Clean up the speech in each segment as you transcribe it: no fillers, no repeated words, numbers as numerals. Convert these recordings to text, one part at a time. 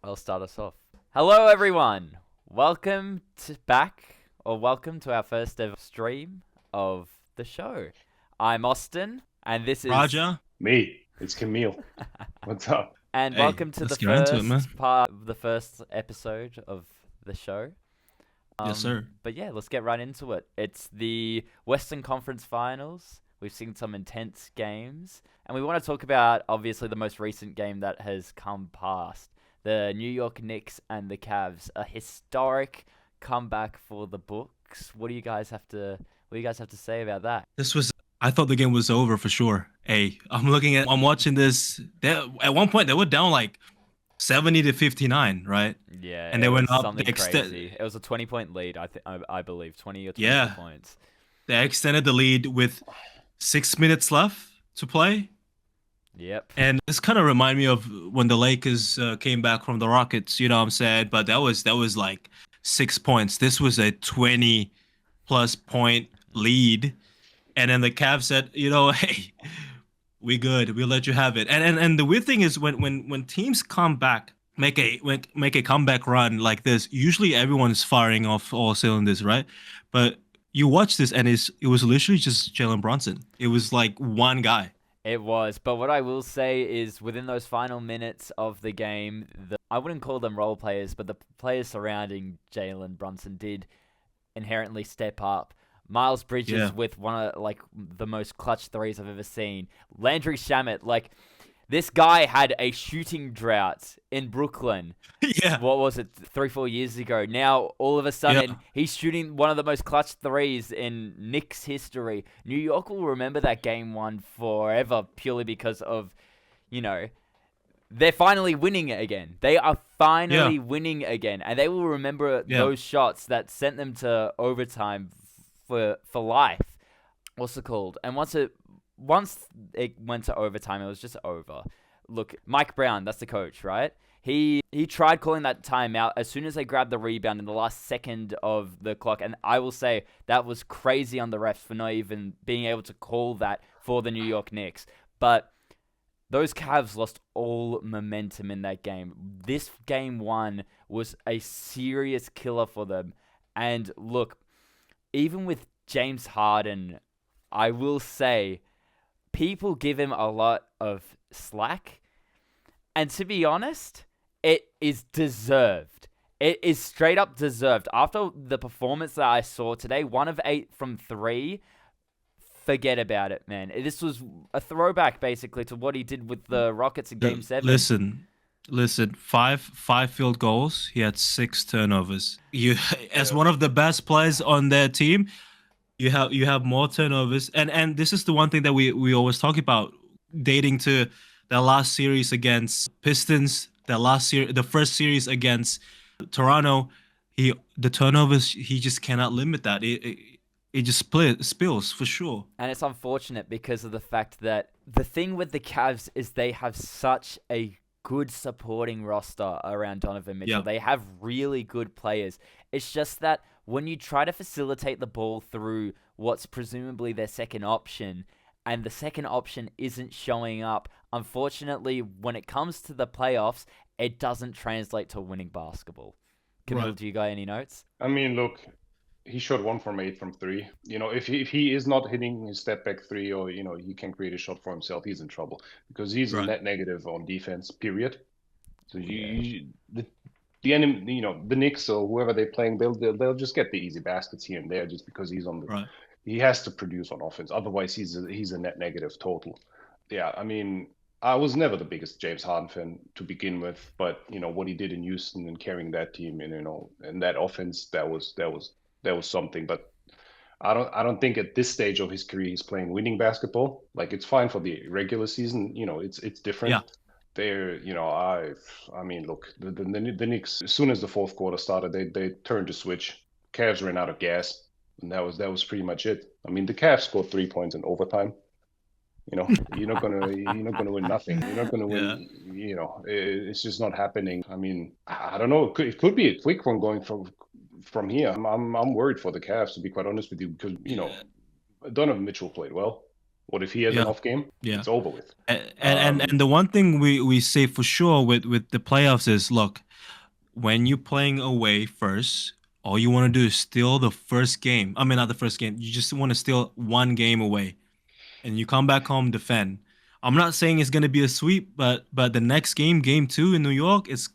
I'll start us off. Hello, everyone. Welcome to our first ever stream of the show. I'm Austin, and this is. Raja, Me, it's Camille. What's up? And hey, welcome to the let's get right into it, man. first part of the first episode of the show. Yes, sir. But yeah, let's get right into it. It's the Western Conference Finals. We've seen some intense games, and we want to talk about obviously the most recent game that has come past. The New York Knicks and the Cavs, a historic comeback for the books. What do you guys have to say about that? I thought the game was over for sure. Hey, I'm watching this. At one point, they were down like 70-59, right? Yeah, And they it went was up. something crazy. It was a 20-point lead, I believe, 20 or 22 Yeah. points. They extended the lead with 6 minutes left to play. Yep. And this kind of remind me of when the Lakers came back from the Rockets, you know what I'm saying? But that was like 6 points. This was a 20-plus point lead. And then the Cavs said, hey, we good. We'll let you have it. And the weird thing is when teams come back, make a comeback run like this, usually everyone's firing off all cylinders, right? But you watch this and it was literally just Jalen Brunson. It was like one guy. It was, but what I will say is within those final minutes of the game, I wouldn't call them role players, but the players surrounding Jalen Brunson did inherently step up. Miles Bridges with one of the most clutch threes I've ever seen. Landry Shamet, this guy had a shooting drought in Brooklyn. Yeah. What was it, 3-4 years ago? Now, all of a sudden, he's shooting one of the most clutch threes in Knicks history. New York will remember that game one forever purely because of, they're finally winning it again. They are finally winning again. And they will remember those shots that sent them to overtime for life. What's it called? And once it went to overtime, it was just over. Look, Mike Brown, that's the coach, right? He tried calling that timeout as soon as they grabbed the rebound in the last second of the clock. And I will say that was crazy on the refs for not even being able to call that for the New York Knicks. But those Cavs lost all momentum in that game. This game one was a serious killer for them. And look, even with James Harden, I will say people give him a lot of slack. And to be honest, it is deserved. It is straight up deserved. After the performance that I saw today, 1 of 8 from 3, forget about it, man. This was a throwback, basically, to what he did with the Rockets in Game 7. Listen, five field goals. He had 6 turnovers. As one of the best players on their team, you have more turnovers. And this is the one thing that we always talk about, dating to the last series against Pistons, the first series against Toronto. The turnovers, he just cannot limit that. It just spills for sure. And it's unfortunate because of the fact that the thing with the Cavs is they have such a good supporting roster around Donovan Mitchell. Yeah. They have really good players. It's just that when you try to facilitate the ball through what's presumably their second option, and the second option isn't showing up, unfortunately, when it comes to the playoffs, it doesn't translate to winning basketball. Camille, do you got any notes? I mean, look, he shot 1 from 8 from 3. If he is not hitting his step back 3, or he can create a shot for himself, he's in trouble because he's a net negative on defense. Period. So the enemy, the Knicks or whoever they're playing, they'll just get the easy baskets here and there just because he's on the. Right. He has to produce on offense. Otherwise, he's a net negative total. Yeah, I mean, I was never the biggest James Harden fan to begin with, but what he did in Houston and carrying that team, and that offense, that was something. But I don't think at this stage of his career he's playing winning basketball. Like, it's fine for the regular season. It's different. Yeah. They're, I mean, look, the Knicks, as soon as the fourth quarter started, they turned the switch. Cavs ran out of gas. And that was pretty much it. I mean, the Cavs scored 3 points in overtime. You're not gonna win nothing. You're not gonna win. It's just not happening. I mean, I don't know. It could be a quick one going from here. I'm worried for the Cavs, to be quite honest with you, because Donovan Mitchell played well. What if he has an off game? Yeah. It's over with. And the one thing we say for sure with the playoffs is, look, when you're playing away first, all you want to do is steal the first game. I mean, not the first game. You just want to steal one game away, and you come back home, defend. I'm not saying it's gonna be a sweep, but the next game, game two in New York, it's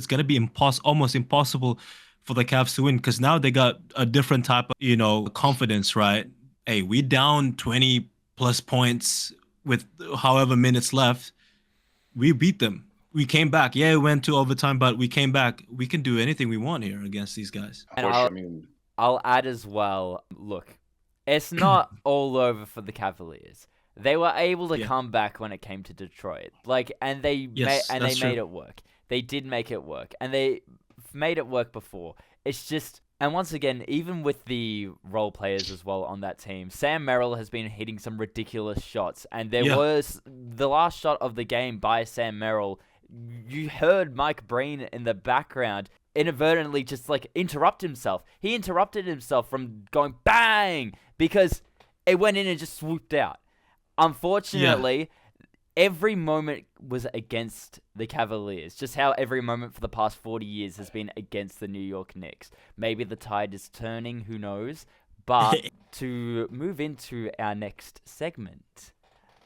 gonna be almost impossible for the Cavs to win because now they got a different type of confidence, right? Hey, we down 20 plus points with however minutes left. We beat them. We came back. Yeah, it went to overtime, but we came back. We can do anything we want here against these guys. And Push, I mean, I'll add as well, look, it's not all over for the Cavaliers. They were able to come back when it came to Detroit. And they made it work. They did make it work. And they made it work before. It's just, and once again, even with the role players as well on that team, Sam Merrill has been hitting some ridiculous shots. And there was the last shot of the game by Sam Merrill. You heard Mike Breen in the background inadvertently just interrupt himself. He interrupted himself from going bang because it went in and just swooped out. Unfortunately, every moment was against the Cavaliers, just how every moment for the past 40 years has been against the New York Knicks. Maybe the tide is turning, who knows? But to move into our next segment,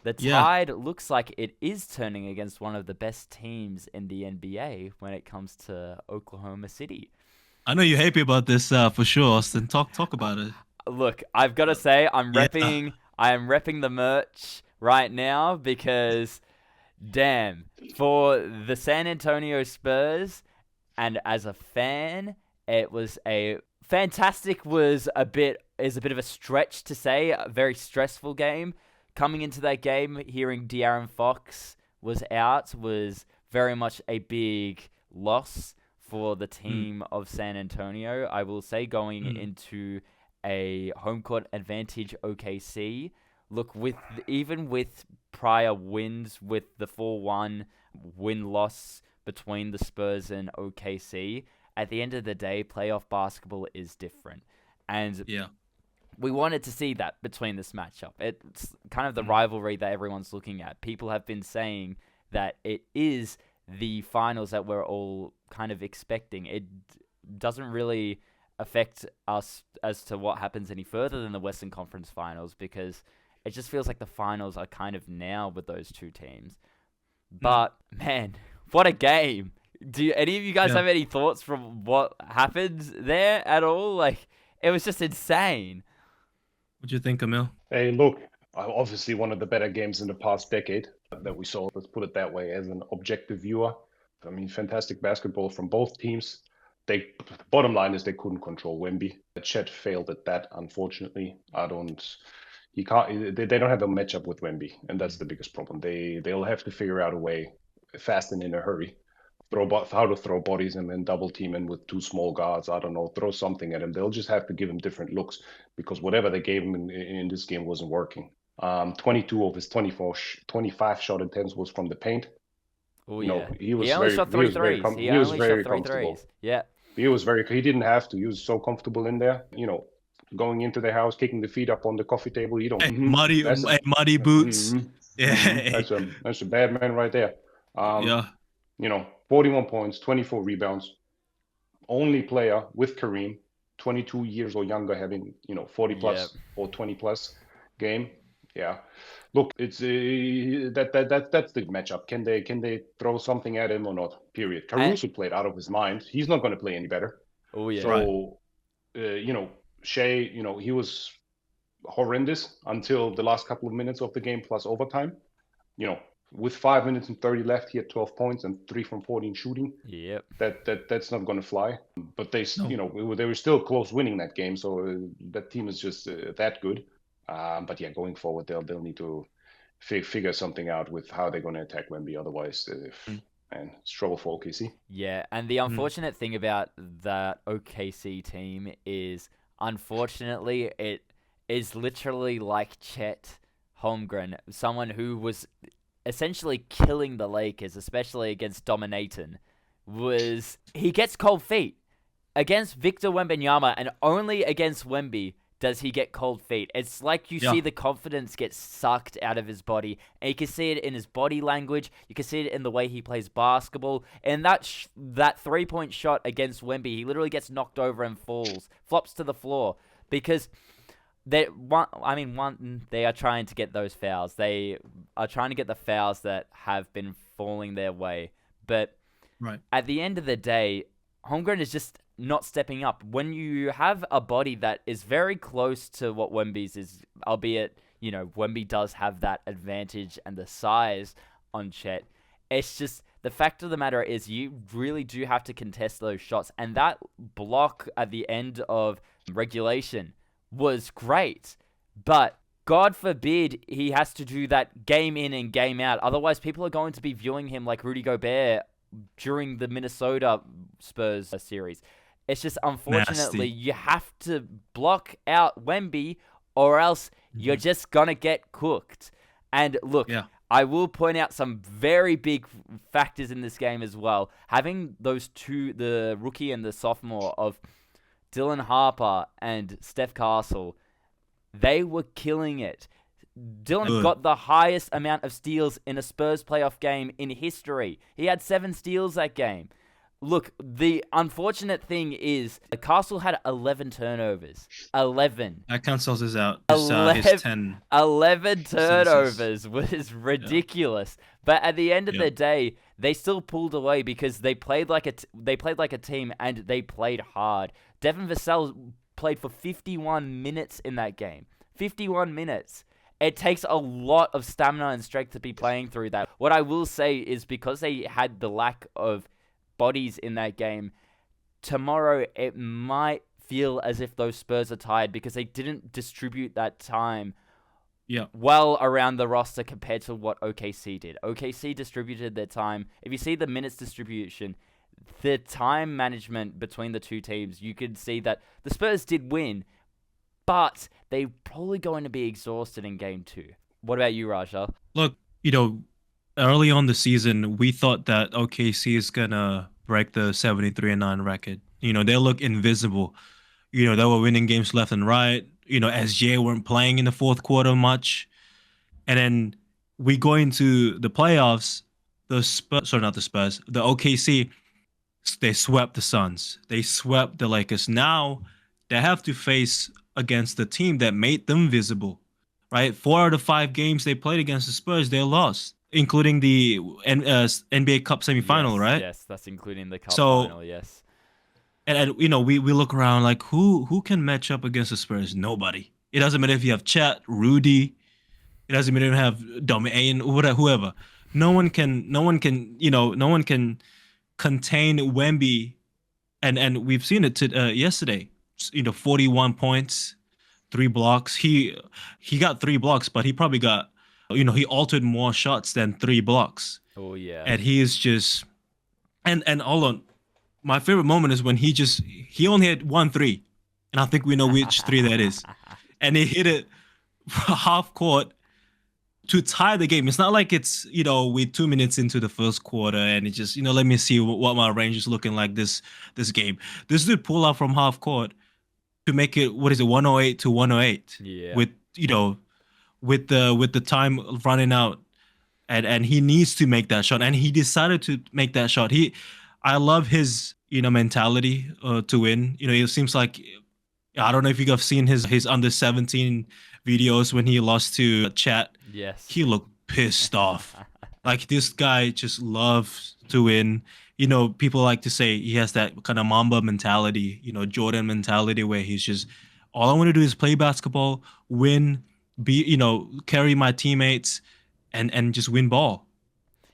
the tide looks like it is turning against one of the best teams in the NBA when it comes to Oklahoma City. I know you're happy about this for sure, Austin. Talk about it. Look, I've got to say, I am repping the merch right now because, damn, for the San Antonio Spurs, and as a fan, it was fantastic. Was a bit of a stretch to say. A very stressful game. Coming into that game, hearing De'Aaron Fox was out was very much a big loss for the team of San Antonio. I will say going into a home court advantage OKC. Look, even with prior wins, with the 4-1 win-loss between the Spurs and OKC, at the end of the day, playoff basketball is different. And we wanted to see that between this matchup. It's kind of the rivalry that everyone's looking at. People have been saying that it is the finals that we're all kind of expecting. It doesn't really affect us as to what happens any further than the Western Conference Finals because it just feels like the finals are kind of now with those two teams. But, man, what a game. Do any of you guys have any thoughts from what happened there at all? It was just insane. What do you think, Emil? Hey, look, obviously one of the better games in the past decade that we saw, let's put it that way, as an objective viewer. I mean, fantastic basketball from both teams. The bottom line is they couldn't control Wemby. Chet failed at that, unfortunately. They don't have a matchup with Wemby, and that's the biggest problem. They'll have to figure out a way, fast and in a hurry, how to throw bodies and then double team in with two small guards. I don't know, throw something at him. They'll just have to give him different looks because whatever they gave him in this game wasn't working. 22 of his 25 shot attempts was from the paint. Oh, he was only shot three threes. He was only very shot three comfortable. threes. Yeah. He didn't have to. He was so comfortable in there. Going into the house, kicking the feet up on the coffee table. You don't muddy boots. That's a bad man right there. 41 points, 24 rebounds. Only player with Kareem, 22 years or younger, having 40 plus or 20 plus game. Yeah, look, it's that's the matchup. Can they throw something at him or not? Period. Caruso played out of his mind. He's not going to play any better. Oh yeah. So, Shea, he was horrendous until the last couple of minutes of the game plus overtime. With 5 minutes and 30 left, he had 12 points and 3 from 14 shooting. Yep. That's not going to fly. But they were still close winning that game. So that team is just that good. But yeah, going forward, they'll need to figure something out with how they're going to attack Wemby. Otherwise, and it's trouble for OKC. Yeah, and the unfortunate thing about that OKC team is, unfortunately, it is literally like Chet Holmgren, someone who was essentially killing the Lakers, especially against Dominaton. He gets cold feet against Victor Wembanyama, and only against Wemby does he get cold feet. It's like you see the confidence get sucked out of his body. And you can see it in his body language. You can see it in the way he plays basketball. And that 3-point shot against Wemby, he literally gets knocked over and flops to the floor. Because they are trying to get those fouls. They are trying to get the fouls that have been falling their way. But at the end of the day, Holmgren is just not stepping up. When you have a body that is very close to what Wemby's is, albeit, Wemby does have that advantage and the size on Chet, it's just, the fact of the matter is you really do have to contest those shots. And that block at the end of regulation was great. But God forbid he has to do that game in and game out. Otherwise, people are going to be viewing him like Rudy Gobert during the Minnesota Spurs series. It's just, unfortunately, you have to block out Wemby or else you're just going to get cooked. And look, I will point out some very big factors in this game as well. Having those two, the rookie and the sophomore of Dylan Harper and Steph Castle, they were killing it. Dylan got the highest amount of steals in a Spurs playoff game in history. He had 7 steals that game. Look, the unfortunate thing is Castle had 11 turnovers. 11. That cancels us out. His 10. 11 turnovers was ridiculous. But at the end of the day, they still pulled away because they played like a team and they played hard. Devin Vassell played for 51 minutes in that game. 51 minutes. It takes a lot of stamina and strength to be playing through that. What I will say is, because they had the lack of bodies in that game, tomorrow it might feel as if those Spurs are tired because they didn't distribute that time well around the roster compared to what OKC did. OKC distributed their time. If you see the minutes distribution, the time management between the two teams, you could see that the Spurs did win, but they're probably going to be exhausted in game 2. What about you, Raja? Look, early on the season, we thought that OKC is going to break the 73-9 record. They look invisible. They were winning games left and right. SGA weren't playing in the fourth quarter much. And then we go into the playoffs, the OKC, they swept the Suns. They swept the Lakers. Now they have to face against the team that made them visible, right? 4 out of 5 games they played against the Spurs, they lost, including the NBA Cup semifinal, right? Yes, that's including the Cup final, yes. And we look around like, who can match up against the Spurs? Nobody. It doesn't matter if you have Chet, Rudy. It doesn't matter if you have Domain, whoever. No one can contain Wemby, and we've seen it yesterday. 41 points, 3 blocks. He got 3 blocks, but he probably got, he altered more shots than 3 blocks. Oh yeah. And he is just, and hold on, my favorite moment is when he only had 1 3, and I think we know which 3 that is, and he hit it half court to tie the game. It's not like it's, we're 2 minutes into the first quarter and it's just, let me see what my range is looking like this game. This dude pull out from half court to make it, 108 to 108. Yeah. With the time running out, and he needs to make that shot, and he decided to make that shot. I love his mentality to win. It seems like, I don't know if you have seen his under 17 videos when he lost to Chat. Yes. He looked pissed off. Like, this guy just loves to win. People like to say he has that kind of Mamba mentality, Jordan mentality, where he's just, all I want to do is play basketball, win, carry my teammates, and just win ball.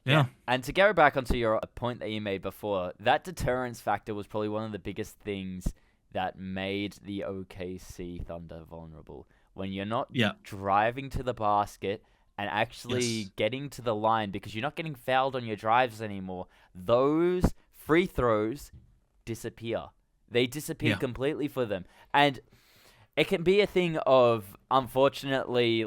Yeah. And to go back onto your point that you made before, that deterrence factor was probably one of the biggest things that made the OKC Thunder vulnerable. When you're not driving to the basket and actually getting to the line, because you're not getting fouled on your drives anymore, those free throws disappear. They disappear completely for them. And it can be a thing of, unfortunately,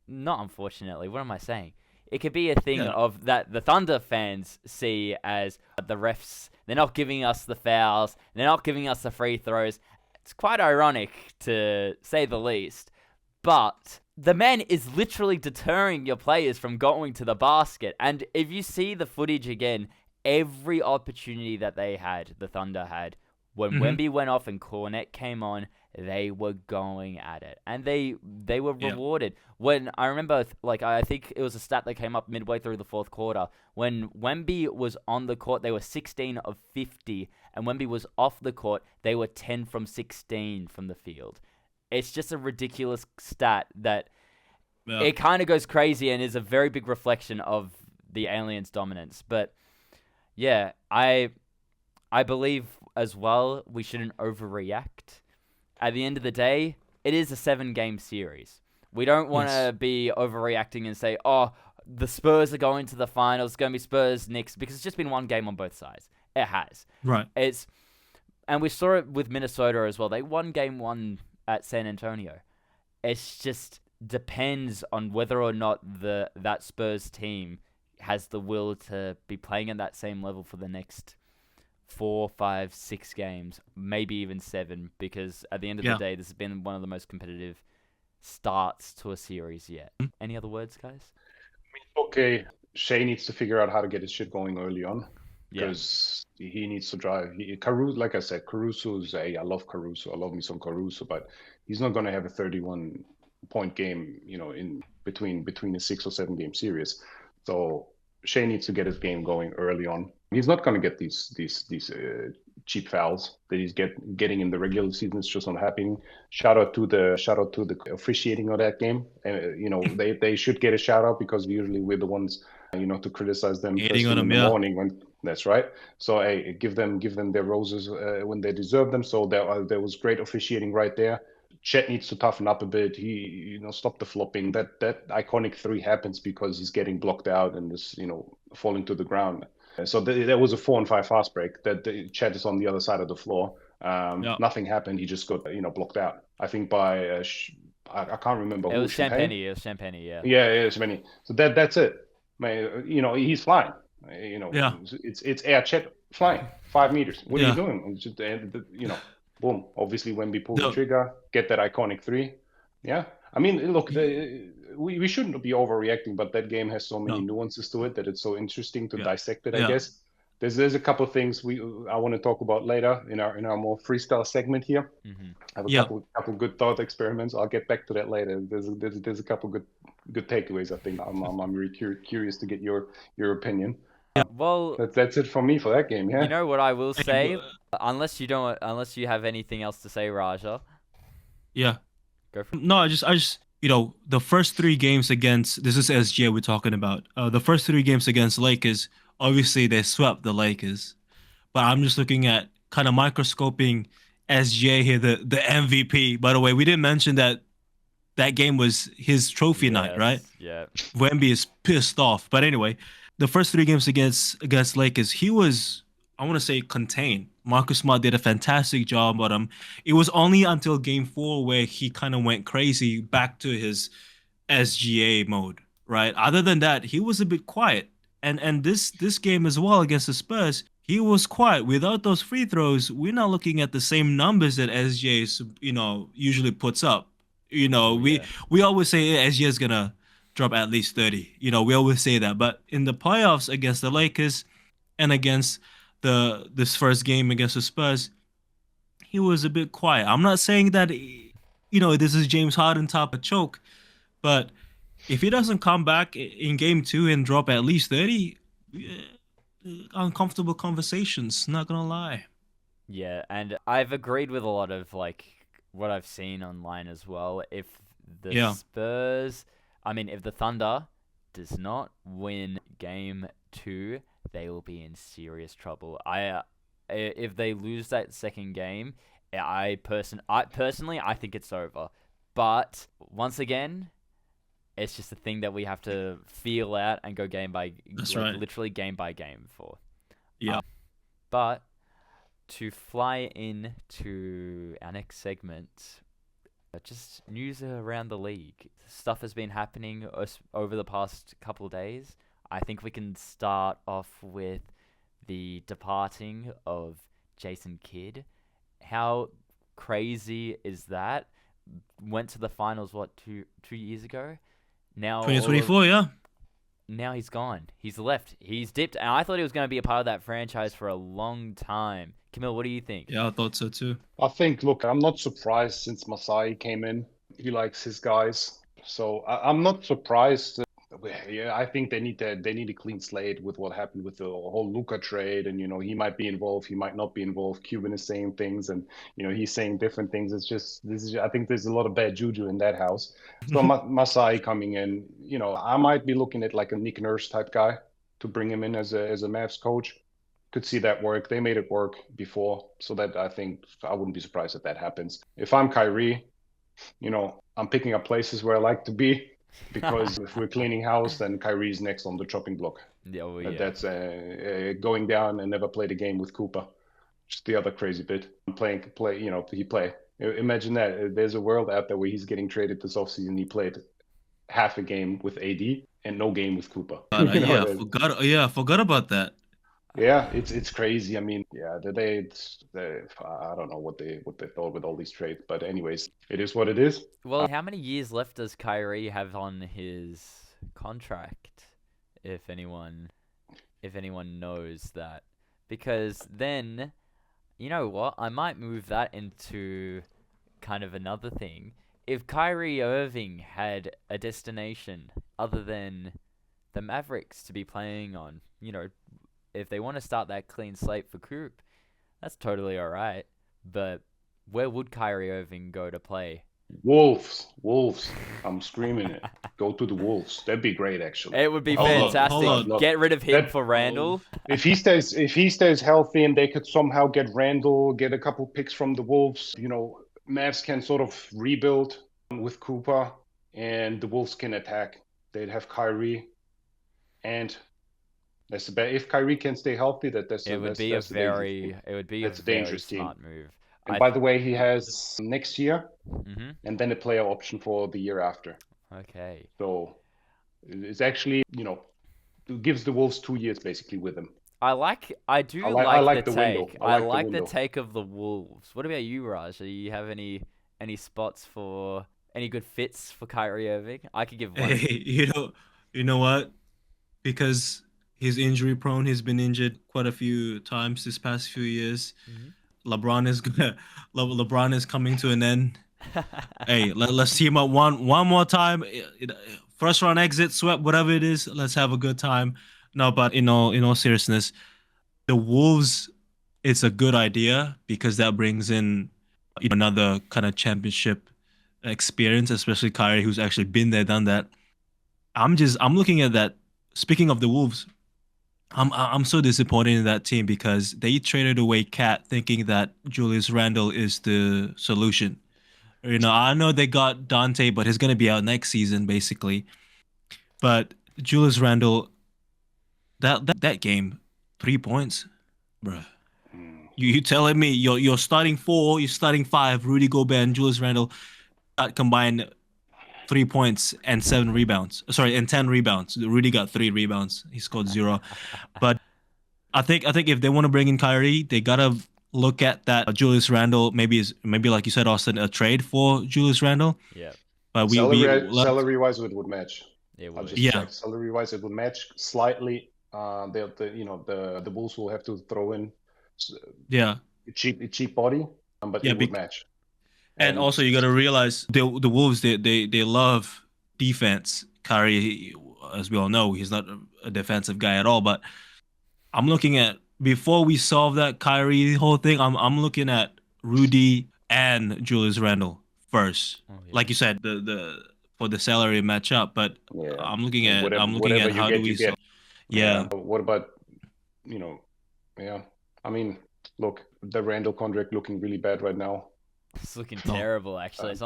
not unfortunately, what am I saying? It could be a thing of that the Thunder fans see as the refs, they're not giving us the fouls, they're not giving us the free throws. It's quite ironic, to say the least. But the man is literally deterring your players from going to the basket. And if you see the footage again, every opportunity that the Thunder had, when Wemby went off and Cornet came on, they were going at it, and they were rewarded. When I remember, I think it was a stat that came up midway through the fourth quarter. When Wemby was on the court, they were 16 of 50, and Wemby was off the court, they were 10 from 16 from the field. It's just a ridiculous stat that it kind of goes crazy and is a very big reflection of the Aliens' dominance. But yeah, I believe as well we shouldn't overreact. At the end of the day, it is a 7-game series. We don't want to be overreacting and say, oh, the Spurs are going to the finals, it's going to be Spurs, Knicks, because it's just been one game on both sides. It has. Right. And we saw it with Minnesota as well. They won game 1 at San Antonio. It's just depends on whether or not that Spurs team has the will to be playing at that same level for the next 4, 5, 6 games, maybe even 7, because at the end of the day, this has been one of the most competitive starts to a series yet. Any other words, guys? Okay, Shea needs to figure out how to get his shit going early on, because he needs to drive. Caruso, like I said, Caruso's I love Caruso. I love me some Caruso, but he's not going to have a 31-point game, in between a 6 or 7 game series. So Shea needs to get his game going early on. He's not going to get these cheap fouls that he's getting in the regular season. It's just not happening. Shout out to the officiating of that game. They should get a shout out, because usually we're the ones to criticize them first thing in the morning. When that's right. So hey, give them their roses when they deserve them. So there was great officiating right there. Chet needs to toughen up a bit. He, stop the flopping. That iconic 3 happens because he's getting blocked out and is, falling to the ground. So there was a 4 and 5 fast break that Chet is on the other side of the floor. Nothing happened. He just got, blocked out. I think by I can't remember. It was Champagny. Yeah. Yeah, it was Champagny. So that's it. He's flying. It's Air Chet flying 5 meters. What are you doing? It's just, boom. Obviously, when we pull the trigger, get that iconic 3. Yeah. I mean, look, we shouldn't be overreacting, but that game has so many nuances to it that it's so interesting to dissect it, I guess. There's a couple of things I want to talk about later in our more freestyle segment here. I have a couple good thought experiments. I'll get back to that later. There's a couple good takeaways. I think I'm really curious to get your opinion. Well, that's it for me for that game. Yeah. You know what I will say, unless you have anything else to say, Raja. Yeah. Go for it. No, I just the first 3 games against, this is SGA we're talking about. The first 3 games against Lakers, obviously they swept the Lakers, but I'm just looking at kind of microscoping SGA here, the MVP. By the way, we didn't mention that game was his trophy night, right? Yeah. Wemby is pissed off, but anyway, the first 3 games against Lakers, he was, I want to say, contained. Marcus Smart did a fantastic job, but it was only until game 4 where he kind of went crazy back to his SGA mode, right? Other than that, he was a bit quiet. And this game as well against the Spurs, he was quiet. Without those free throws, we're not looking at the same numbers that SGA usually puts up. We always say SGA is gonna drop at least 30. We always say that, but in the playoffs against the Lakers and against this first game against the Spurs, he was a bit quiet. I'm not saying that this is James Harden type of choke, but if he doesn't come back in game 2 and drop at least 30, uncomfortable conversations, not gonna lie. Yeah, and I've agreed with a lot of what I've seen online as well. If the if the Thunder does not win game 2, they will be in serious trouble. If they lose that second game, I personally think it's over. But once again, it's just a thing that we have to feel out and go game by literally game by game for. Yeah. But to fly into our next segment, just news around the league. Stuff has been happening over the past couple of days. I think we can start off with the departing of Jason Kidd. How crazy is that? Went to the finals what 2 years ago. Now 2024, yeah. now he's gone. He's left. He's dipped. And I thought he was going to be a part of that franchise for a long time. Camille, what do you think? Yeah, I thought so too. I think, look, I'm not surprised since Masai came in. He likes his guys. So I'm not surprised. Yeah, I think they need a clean slate with what happened with the whole Luka trade, and he might be involved, he might not be involved. Cuban is saying things, and he's saying different things. It's just I think there's a lot of bad juju in that house. So Masai coming in, I might be looking at like a Nick Nurse type guy to bring him in as a Mavs coach. Could see that work. They made it work before, so that I think I wouldn't be surprised if that happens. If I'm Kyrie, I'm picking up places where I like to be. Because if we're cleaning house, then Kyrie's next on the chopping block. Yeah. That's going down and never played a game with Cooper. Just the other crazy bit. Imagine that. There's a world out there where he's getting traded this offseason. He played half a game with AD and no game with Cooper. Forgot about that. Yeah, it's crazy. I mean, yeah, I don't know what they thought with all these trades, but anyways, it is what it is. Well, how many years left does Kyrie have on his contract? If anyone knows that, because then, you know what? I might move that into kind of another thing. If Kyrie Irving had a destination other than the Mavericks to be playing on, if they want to start that clean slate for Coop, that's totally all right. But where would Kyrie Irving go to play? Wolves. I'm screaming it. Go to the Wolves. That'd be great, actually. It would be fantastic. Hold on. Get rid of him for Randall. If he stays healthy and they could somehow get Randall, get a couple picks from the Wolves, Mavs can sort of rebuild with Cooper, and the Wolves can attack. They'd have Kyrie, and that's the best. If Kyrie can stay healthy, it would be a very dangerous smart move. And by the way, he has next year, mm-hmm. and then a player option for the year after. Okay. So it's actually, it gives the Wolves 2 years basically with him. I like the take. I like the take of the Wolves. What about you, Raj? Do you have any spots for any good fits for Kyrie Irving? I could give one. Hey, you know what? Because he's injury prone. He's been injured quite a few times this past few years. Mm-hmm. LeBron is coming to an end. Hey, let's team up one more time. First round exit, swept, whatever it is. Let's have a good time. No, but in all seriousness, the Wolves, it's a good idea because that brings in another kind of championship experience, especially Kyrie, who's actually been there, done that. I'm looking at that. Speaking of the Wolves, I'm so disappointed in that team because they traded away Cat thinking that Julius Randle is the solution. I know they got Dante, but he's gonna be out next season basically. But Julius Randle, that game, 3 points, bruh. You telling me you're starting 4, you're starting 5, Rudy Gobert and Julius Randle combined 3 points and 7 rebounds. Sorry, and 10 rebounds. Rudy got 3 rebounds. He scored 0. But I think if they want to bring in Kyrie, they gotta look at that Julius Randle. Maybe like you said, Austin, a trade for Julius Randle. Yeah. But salary wise, it would match. It would. Salary wise, it would match slightly. The Bulls will have to throw in. A cheap body, but it would match. And also, you got to realize the Wolves, they love defense. Kyrie, as we all know, he's not a defensive guy at all. But I'm looking at, before we solve that Kyrie whole thing, I'm looking at Rudy and Julius Randle first. Oh, yeah. Like you said, for the salary matchup. But I'm looking at how do we solve. Yeah. What about I mean, look, the Randle contract looking really bad right now. It's looking terrible, actually. It's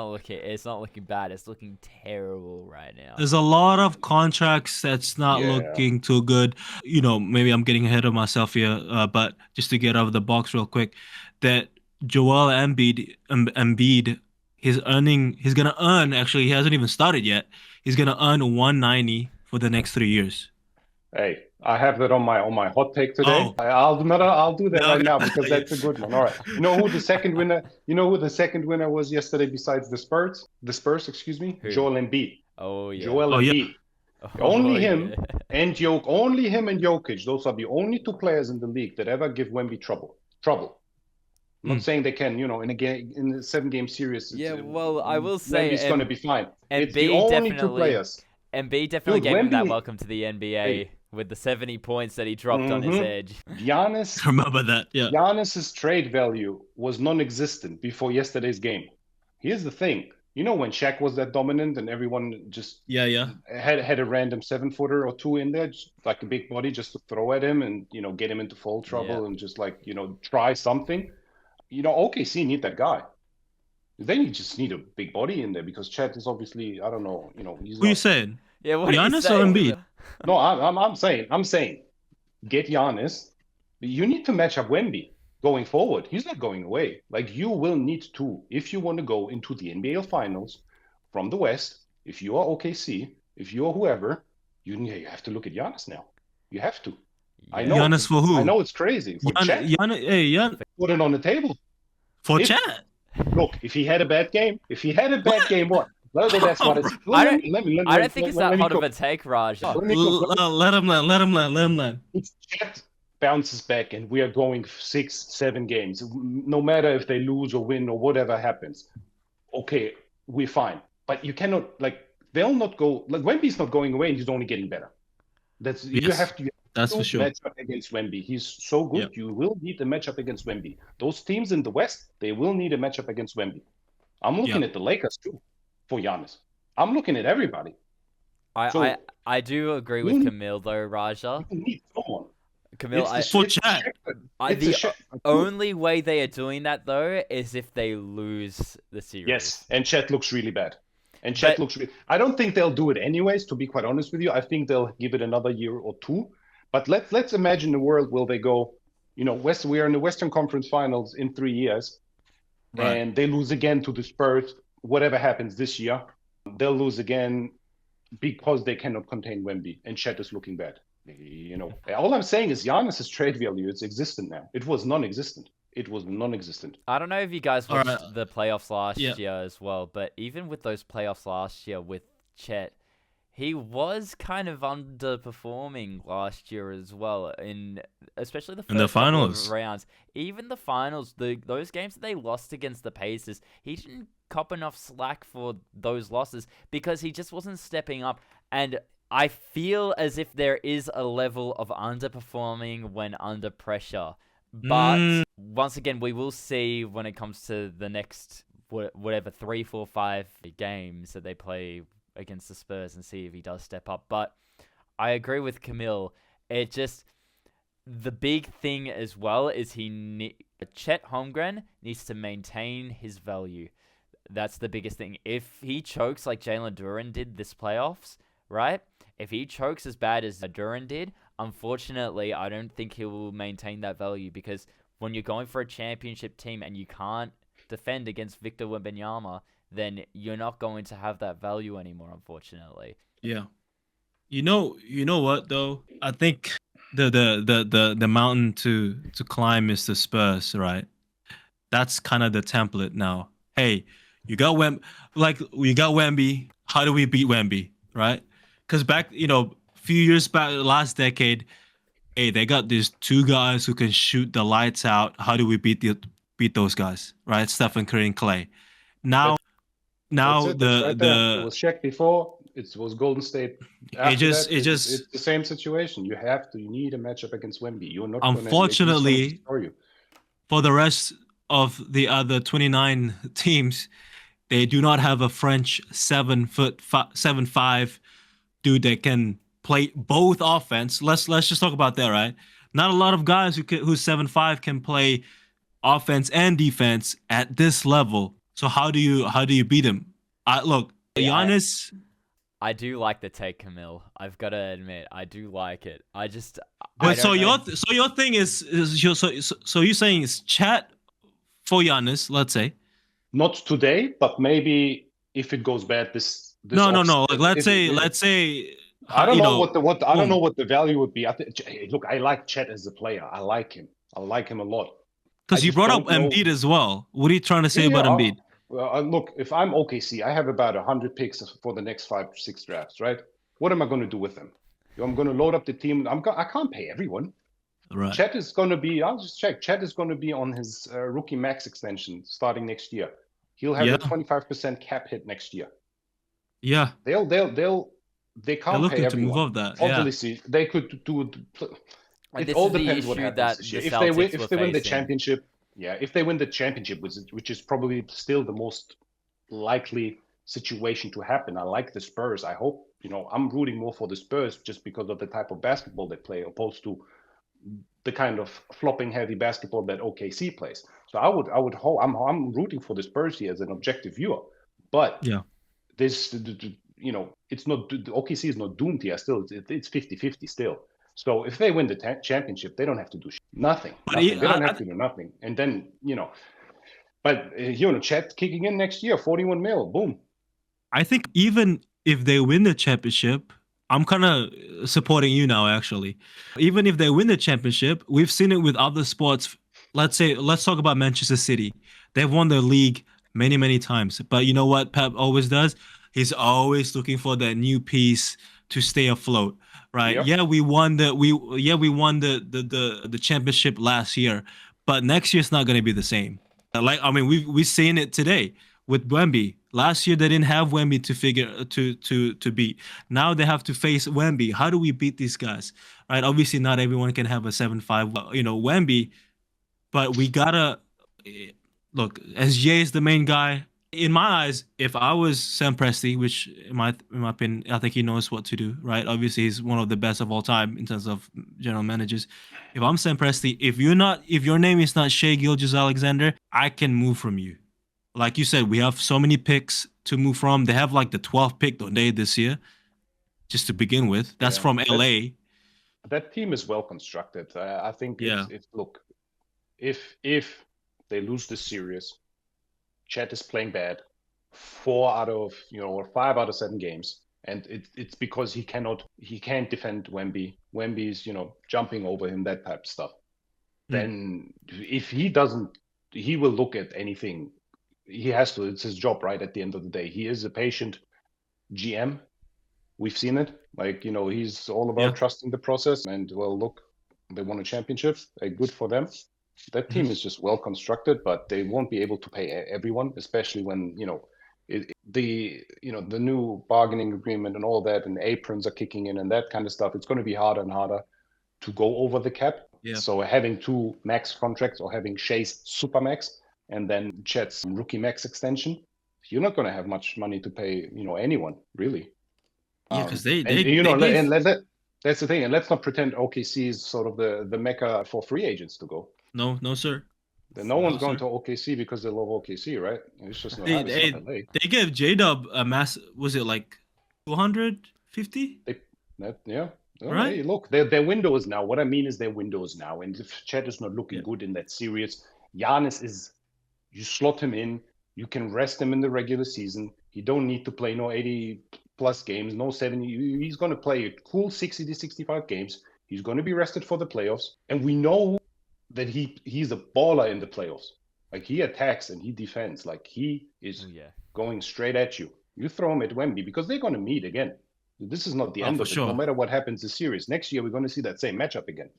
not looking bad. It's looking terrible right now. There's a lot of contracts that's not looking too good. Maybe I'm getting ahead of myself here, but just to get out of the box real quick, that Joel Embiid, he's gonna earn. Actually, he hasn't even started yet. He's gonna earn 190 for the next 3 years. Hey, I have that on my hot take today. Oh. I'll do that No, right okay. now because that's a good one. All right. You know who the second winner? You know who the second winner was yesterday besides the Spurs? The Spurs, excuse me. Who? Joel Embiid. Oh yeah. Joel Oh, yeah. Embiid. Oh, Only yeah. him and only him and Jokic. Those are the only two players in the league that ever give Wemby trouble. Trouble. I'm not saying they can, in a game in a 7-game series. Yeah, well, I will say Wemby's going to be fine. It's the Embiid only two definitely players. Embiid definitely Dude, gave him that Wemby- welcome to the NBA with the 70 points that he dropped on his Mhm. edge. Giannis, Remember that? Yeah. Giannis's trade value was non-existent before yesterday's game. Here's the thing. You know when Shaq was that dominant and everyone just Yeah. had a random 7-footer or two in there, just like a big body just to throw at him and get him into foul trouble Yeah. and just like try something. OKC need that guy. Then you just need a big body in there because Chet is obviously, I don't know, he's Who you not. saying? Yeah, what Giannis are you or saying? Embiid? No, I'm saying, get Giannis. You need to match up Wemby going forward. He's not going away. Like you will need to, if you want to go into the NBA Finals from the West. If you are OKC, if you are whoever, you have to look at Giannis now. You have to. I know. Giannis for who? I know it's crazy. For Chet, Giannis, put it on the table. for If- Chat. Look, if he had a bad game, what? Well, that's what it's. I don't think it's that hot of a take, Raj. Let me cook. Let him land. If Chet bounces back and we are going 6-7 games, no matter if they lose or win or whatever happens, okay, we're fine. But you cannot they'll not go Wemby's not going away and he's only getting better. You Yes, have to That's for sure. match up against Wemby. He's so good. Yeah. You will need a matchup against Wemby. Those teams in the West, they will need a matchup against Wemby. I'm looking at the Lakers too for Giannis. I'm looking at everybody. I do agree with Camille though, Raja. You need someone. Camille, For Chat. the only way they are doing that though is if they lose the series. Yes, and Chet looks really bad. I don't think they'll do it anyways, to be quite honest with you. I think they'll give it another year or two. But let's imagine a world where they go, we are in the Western Conference Finals in 3 years, Right. and they lose again to the Spurs. Whatever happens this year, they'll lose again because they cannot contain Wemby, and Chet is looking bad. All I'm saying is Giannis's trade value, it's existent now. It was non-existent. I don't know if you guys watched Alright. the playoffs last Yeah. year as well, but even with those playoffs last year with Chet, he was kind of underperforming last year as well, especially the first In the couple of finals. rounds. Even the finals, those games that they lost against the Pacers, he didn't cop enough slack for those losses because he just wasn't stepping up. And I feel as if there is a level of underperforming when under pressure. But once again, we will see when it comes to the next whatever 3, 4, 5 games that they play against the Spurs and see if he does step up. But I agree with Camille. It just the big thing as well is Chet Holmgren needs to maintain his value. That's the biggest thing. If he chokes like Jalen Duren did this playoffs, right? If he chokes as bad as Duren did, unfortunately, I don't think he will maintain that value because when you're going for a championship team and you can't defend against Victor Wembanyama, then you're not going to have that value anymore, unfortunately. Yeah. You know what though? I think the mountain to climb is the Spurs, right? That's kind of the template now. Hey, we got Wemby. How do we beat Wemby, right? Because back, few years back, last decade, hey, they got these two guys who can shoot the lights out. How do we beat those guys, right? Stephen Curry and Clay. Now That's right there. It was Shaq before. It was Golden State. It's the same situation. You need a matchup against Wemby. You're not. Unfortunately, for the rest of the other 29 teams, they do not have a French 7'5" dude that can play both offense. Let's just talk about that, right? Not a lot of guys who's 7'5" can play offense and defense at this level. So how do you beat him? Giannis. I do like the take, Camille. I've got to admit, I do like it. Your thing is you're saying it's Chat for Giannis, let's say. Not today, but maybe if it goes bad this No. Like let's say I don't You know know, what I don't know boom. what the value would be. Look, I like Chet as a player. I like him. I like him a lot. I Because you just brought up don't know. Embiid as well. What are you trying to Yeah, say yeah. about Embiid? Well, look, if I'm OKC, I have about 100 picks for the next 5 6 drafts, right? What am I going to do with them? I'm going to load up the team. I can't pay everyone. Right. Chet is going to be. I'll just check. Chet is going to be on his rookie max extension starting next year. He'll have a Yeah. 25% cap hit next year. Yeah. They They're can't pay looking to move everyone. up that. Yeah. Obviously, they could do. And It this all is the depends what issue happens that this the year. Celtics If were they win the facing. championship, yeah, if they win the championship, which is probably still the most likely situation to happen. I like the Spurs. I hope, I'm rooting more for the Spurs just because of the type of basketball they play, opposed to the kind of flopping heavy basketball that OKC plays. So I would hope I'm rooting for the Spurs here as an objective viewer, but Yeah. this it's not, the OKC is not doomed here. Still, it's 50-50 still. So if they win the championship, they don't have to do nothing. But Nothing. They don't have to do nothing. And then but Chet kicking in next year, 41 mil, boom. I think even if they win the championship, I'm kind of supporting you now, actually. Even if they win the championship, we've seen it with other sports. Let's talk about Manchester City. They've won the league many, many times. But you know what Pep always does? He's always looking for that new piece to stay afloat, right? Yep. Yeah, we won the championship last year, but next year's not going to be the same. Like, I mean, we've seen it today with Wemby. Last year they didn't have Wemby to beat. Now they have to face Wemby. How do we beat these guys? Right? Obviously, not everyone can have a 7-5, Wemby, but we gotta look. SJ is the main guy. In my eyes, if I was Sam Presti, which in my opinion, I think he knows what to do. Right? Obviously, he's one of the best of all time in terms of general managers. If I'm Sam Presti, if your name is not Shea Gilgeous-Alexander, I can move from you. Like you said, we have so many picks to move from. They have like the 12th pick, don't they, this year? Just to begin with. That's Yeah. from LA. That team is well constructed. I think Yeah. it's look, if they lose this series, Chet is playing bad, 5 out of 7 games, and it's because he can't defend Wemby. Wemby's jumping over him, that type of stuff. Then if he doesn't, he will look at anything. He has to. It's his job, right? At the end of the day, he is a patient GM. We've seen it. Like, he's all Yeah. about trusting the process. And well, look, they won a championship. Good for them. That team is just well constructed, but they won't be able to pay everyone, especially when the new bargaining agreement and all that, and aprons are kicking in and that kind of stuff. It's going to be harder and harder to go over the cap. Yeah. So having 2 max contracts, or having Shea's super max and then Chet's rookie max extension, you're not going to have much money to pay anyone really. Yeah, because That's the thing. And let's not pretend OKC is sort of the mecca for free agents to go. No, sir. Then no one's going to OKC because they love OKC, right? It's just not. They It's not LA. they gave J-Dub a mass. Was it like 250? Yeah. Right? Hey, look, their window is now. What I mean is their window is now. And if Chet is not looking good in that series, Giannis is. You slot him in. You can rest him in the regular season. He don't need to play no 80 plus games, no 70. He's going to play a cool 60 to 65 games. He's going to be rested for the playoffs. And we know that he's a baller in the playoffs. Like, he attacks and he defends. Like, he is going straight at you. You throw him at Wemby because they're going to meet again. This is not the end of it. Sure. No matter what happens this series, next year we're going to see that same matchup again.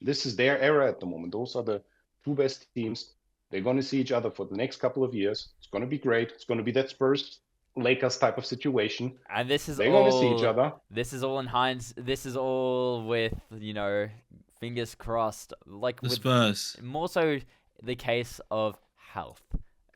This is their era at the moment. Those are the 2 best teams. They're going to see each other for the next couple of years. It's going to be great. It's going to be that Spurs Lakers type of situation. And they're going to see each other. This is all in hindsight. This is all with, fingers crossed. Like, the with Spurs. More so the case of health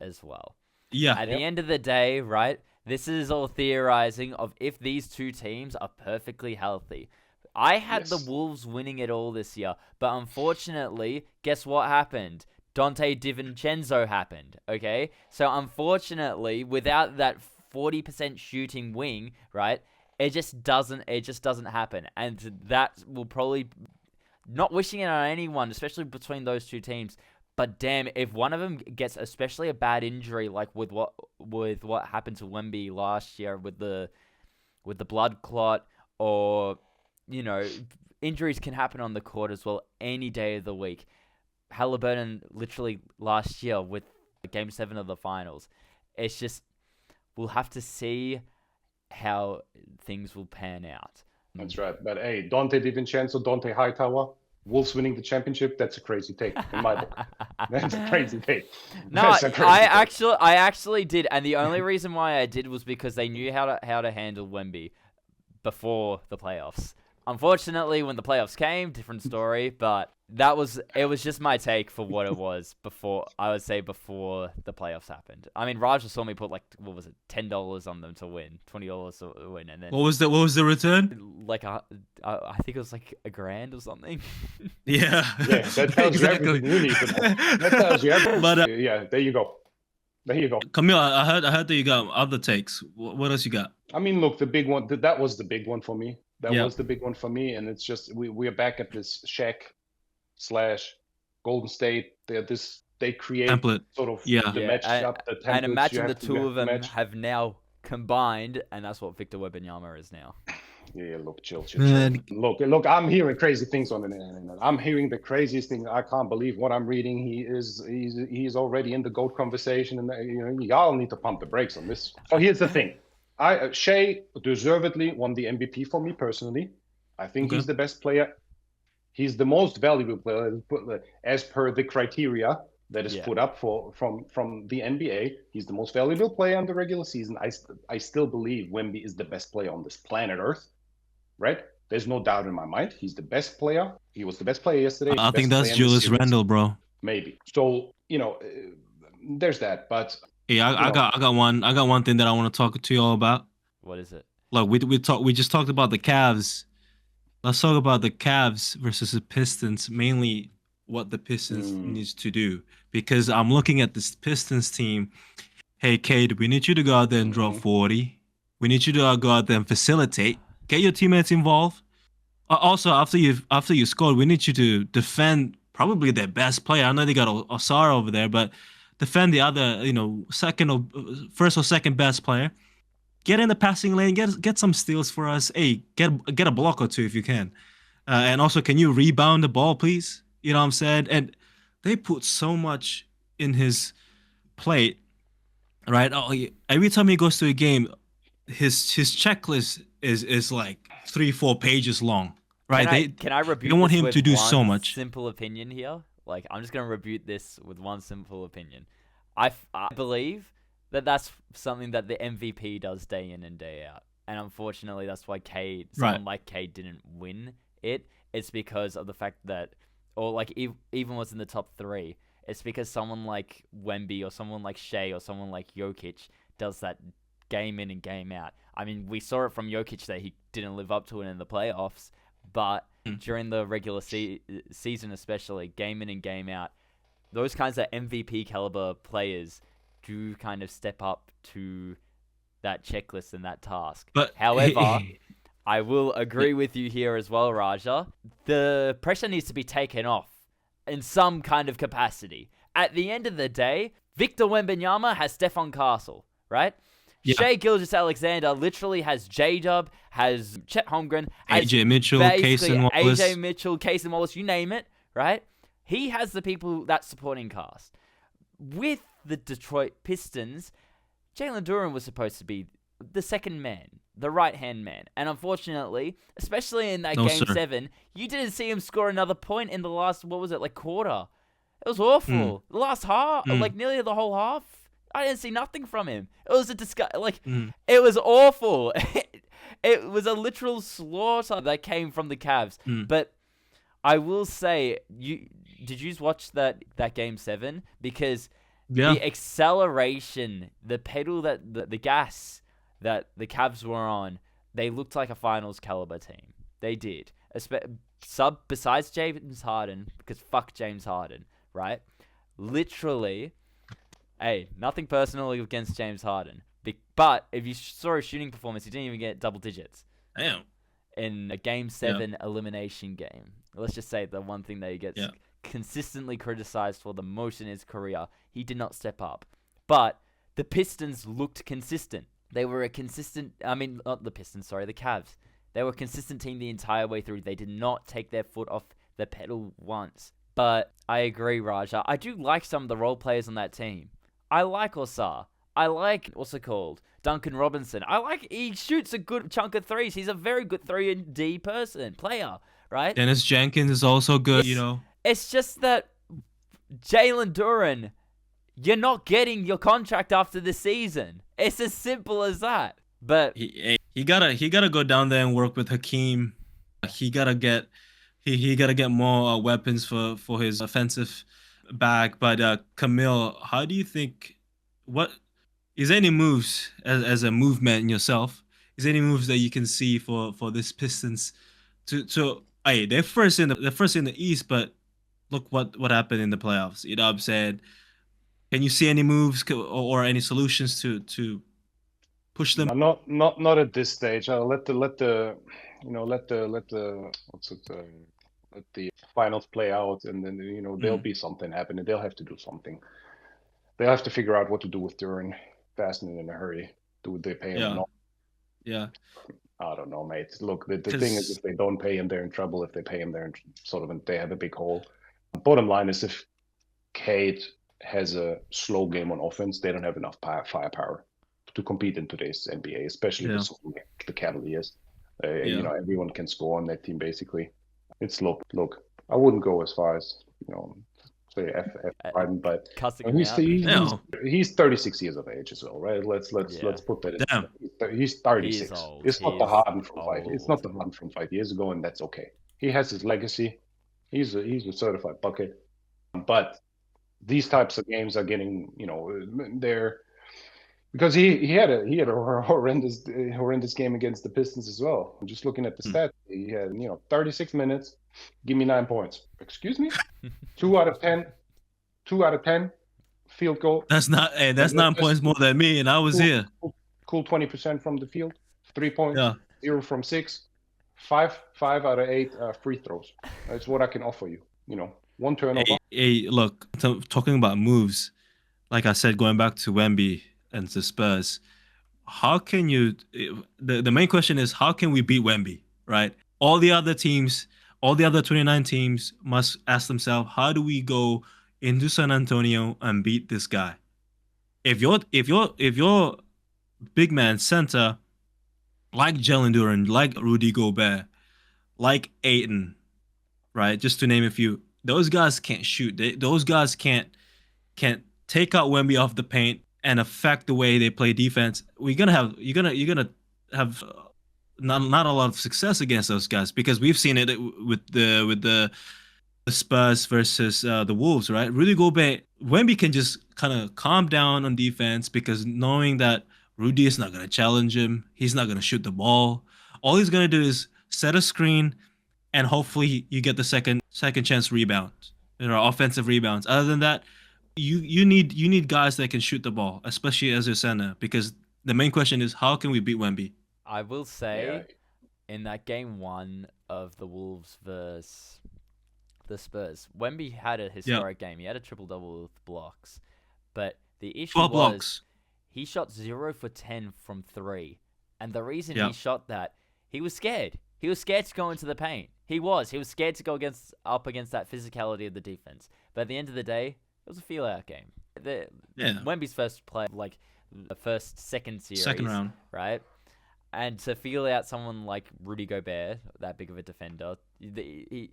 as well. Yeah. At the end of the day, right, this is all theorizing of if these 2 teams are perfectly healthy. I had the Wolves winning it all this year, but unfortunately, guess what happened? Dante DiVincenzo happened, okay? So unfortunately, without that 40% shooting wing, right, it just doesn't happen. And that will probably, not wishing it on anyone, especially between those 2 teams, but damn, if one of them gets especially a bad injury, like with what happened to Wemby last year with the blood clot, or, injuries can happen on the court as well any day of the week. Halliburton literally last year with Game 7 of the finals. It's just, we'll have to see how things will pan out. That's right. But hey, Dante DiVincenzo, Dante Hightower, Wolves winning the championship, that's a crazy take in my book. That's a crazy take. No, I actually did, and the only reason why I did was because they knew how to handle Wemby before the playoffs. Unfortunately, when the playoffs came, different story, but it was just my take for what it was before the playoffs happened. I mean, Raja saw me put what was it, $10 on them to win, $20 to win, and then what was the return? I think it was like $1,000 or something. Yeah, that tells you everything you need to know. That tells you everything. But yeah, there you go. Camille, I heard that you got other takes. What else you got? I mean, look, the big one. That was the big one for me. That was the big one for me, and it's just we're back at this Shaq/Golden State. They create template. Sort of the matchup, the templates. And imagine the two of them have now combined, and that's what Victor Wembanyama is now. Yeah, look, chill. Look, I'm hearing crazy things on the internet. I'm hearing the craziest things. I can't believe what I'm reading. He's already in the GOAT conversation, and y'all need to pump the brakes on this. So here's the thing. Shea deservedly won the MVP for me personally. I think he's the best player. He's the most valuable player as per the criteria that is put up from the NBA. He's the most valuable player in the regular season. I still believe Wemby is the best player on this planet Earth, right? There's no doubt in my mind. He's the best player. He was the best player yesterday. I think that's Julius Randle, bro. Maybe. So there's that, but. Yeah, I got one thing that I want to talk to you all about. What is it? Look, we just talked about the Cavs. Let's talk about the Cavs versus the Pistons, mainly what the Pistons needs to do. Because I'm looking at this Pistons team. Hey, Cade, we need you to go out there and drop 40. We need you to go out there and facilitate. Get your teammates involved. Also, after you scored, we need you to defend probably their best player. I know they got Osara over there, but defend the other, first or second best player. Get in the passing lane. Get some steals for us. Hey, get a block or two if you can. And also, can you rebound the ball, please? You know what I'm saying? And they put so much in his plate, right? Every time he goes to a game, his checklist is like 3-4 pages long, right? Can I rebuke? They want him to do so much. Simple opinion here. I'm just gonna rebuke this with one simple opinion. I believe that that's something that the MVP does day in and day out, and unfortunately, that's why someone like Cade didn't win it. It's because of the fact that, or even was in the top 3. It's because someone like Wemby or someone like Shea or someone like Jokic does that game in and game out. I mean, we saw it from Jokic that he didn't live up to it in the playoffs, but during the regular season especially, game in and game out, those kinds of MVP caliber players do kind of step up to that checklist and that task. But however, I will agree with you here as well, Raja. The pressure needs to be taken off in some kind of capacity. At the end of the day, Victor Wembanyama has Stephon Castle, right? Yeah. Shai Gilgeous-Alexander literally has J-Dub, has Chet Holmgren, has AJ Mitchell, Casey Wallace, you name it, right? He has the people, that supporting cast. With the Detroit Pistons, Jalen Duren was supposed to be the second man, the right-hand man. And unfortunately, especially in that Game 7, you didn't see him score another point in the last, quarter. It was awful. The last half, nearly the whole half. I didn't see nothing from him. It was it was awful. It was a literal slaughter that came from the Cavs. But I will say, did you watch that Game 7? Because the acceleration, the pedal, the gas that the Cavs were on, they looked like a finals caliber team. They did. Besides James Harden, because fuck James Harden, right? Literally. Hey, nothing personal against James Harden. But if you saw his shooting performance, he didn't even get double digits. Damn. In a Game 7 elimination game. Let's just say the one thing that he gets consistently criticized for the most in his career, he did not step up. But the Pistons looked consistent. They were a consistent... I mean, not the Pistons, sorry, the Cavs. They were a consistent team the entire way through. They did not take their foot off the pedal once. But I agree, Raja. I do like some of the role players on that team. I like Osar. I like, what's it called? Duncan Robinson. He shoots a good chunk of threes. He's a very good 3-and-D player, right? Dennis Jenkins is also good, It's just that Jalen Duren, you're not getting your contract after this season. It's as simple as that. But he gotta go down there and work with Hakeem. He gotta get more weapons for his offensive back. But Camille, how do you think? What is any moves as a movement yourself? Is there any moves that you can see for this Pistons hey, they're first in the East, but look what happened in the playoffs. You know what I'm saying? Can you see any moves or any solutions to push them? Not at this stage. Let the finals play out, and then there'll be something happening. They'll have to do something. They'll have to figure out what to do with Duran fast and in a hurry. Do they pay him or not? Yeah. I don't know, mate. Look, the thing is, if they don't pay him, they're in trouble. If they pay him, they have a big hole. Bottom line is, if Cade has a slow game on offense, they don't have enough firepower to compete in today's NBA, especially with the Cavaliers. Everyone can score on that team, basically. It's look. I wouldn't go as far as say F Harden, but he's 36 years of age as well, right? Let's put that in. He's 36. It's not the Harden from 5. It's not the Harden from 5 years ago, and that's okay. He has his legacy. He's a certified bucket, but these types of games are getting they're because he had a horrendous game against the Pistons as well. I'm just looking at the stats. He had 36 minutes. Give me 9 points. Excuse me? 2 out of 10 field goal. That's 9 points more than me, and I was here. Cool 20% from the field. 3 points. 0 from 6. 5 out of 8 free throws. That's what I can offer you. 1 turnover. Hey, look, talking about moves, like I said, going back to Wemby and the Spurs, how can you? The main question is, how can we beat Wemby? Right? All the other 29 teams must ask themselves, how do we go into San Antonio and beat this guy? If you're big man center, like Jalen Duren, like Rudy Gobert, like Ayton, right? Just to name a few, those guys can't shoot. Those guys can't take out Wemby off the paint and affect the way they play defense. You're gonna have not a lot of success against those guys, because we've seen it with the Spurs versus the Wolves, right? Rudy Gobert, Wemby can just kind of calm down on defense, because knowing that Rudy is not going to challenge him, he's not going to shoot the ball. All he's going to do is set a screen, and hopefully you get the second chance rebound, offensive rebounds. Other than that, you need guys that can shoot the ball, especially as your center, because the main question is, how can we beat Wemby? I will say, in that game 1 of the Wolves versus the Spurs, Wemby had a historic game. He had a triple-double with blocks. But the issue was blocks. He shot 0 for 10 from 3. And the reason he shot that, he was scared. He was scared to go into the paint. He was scared to go up against that physicality of the defense. But at the end of the day, it was a feel-out game. Wemby's first play, like the second series. Second round. Right? And to feel out someone like Rudy Gobert, that big of a defender, you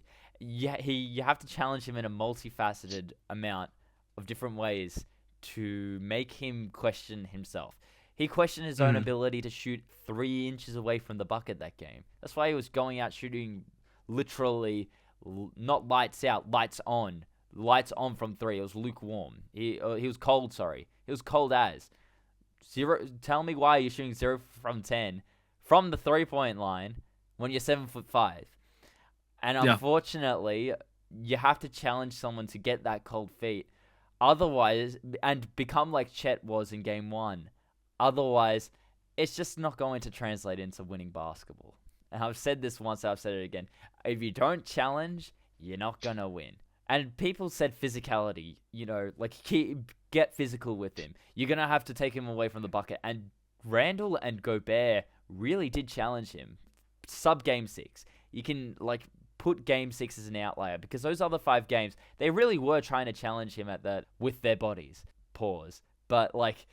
have to challenge him in a multifaceted amount of different ways to make him question himself. He questioned his own ability to shoot 3 inches away from the bucket that game. That's why he was going out shooting literally not lights out, lights on from 3. It was lukewarm. He was cold. Sorry, he was cold as 0. Tell me why you're shooting 0 from 10 from the 3-point line when you're 7'5". And unfortunately, you have to challenge someone to get that cold feet. Otherwise, and become like Chet was in game 1. Otherwise, it's just not going to translate into winning basketball. And I've said this once, I've said it again. If you don't challenge, you're not going to win. And people said physicality, get physical with him. You're going to have to take him away from the bucket. And Randall and Gobert really did challenge him sub Game 6. You can like put Game 6 as an outlier because those other 5 games, they really were trying to challenge him at that with their bodies. Pause. But like,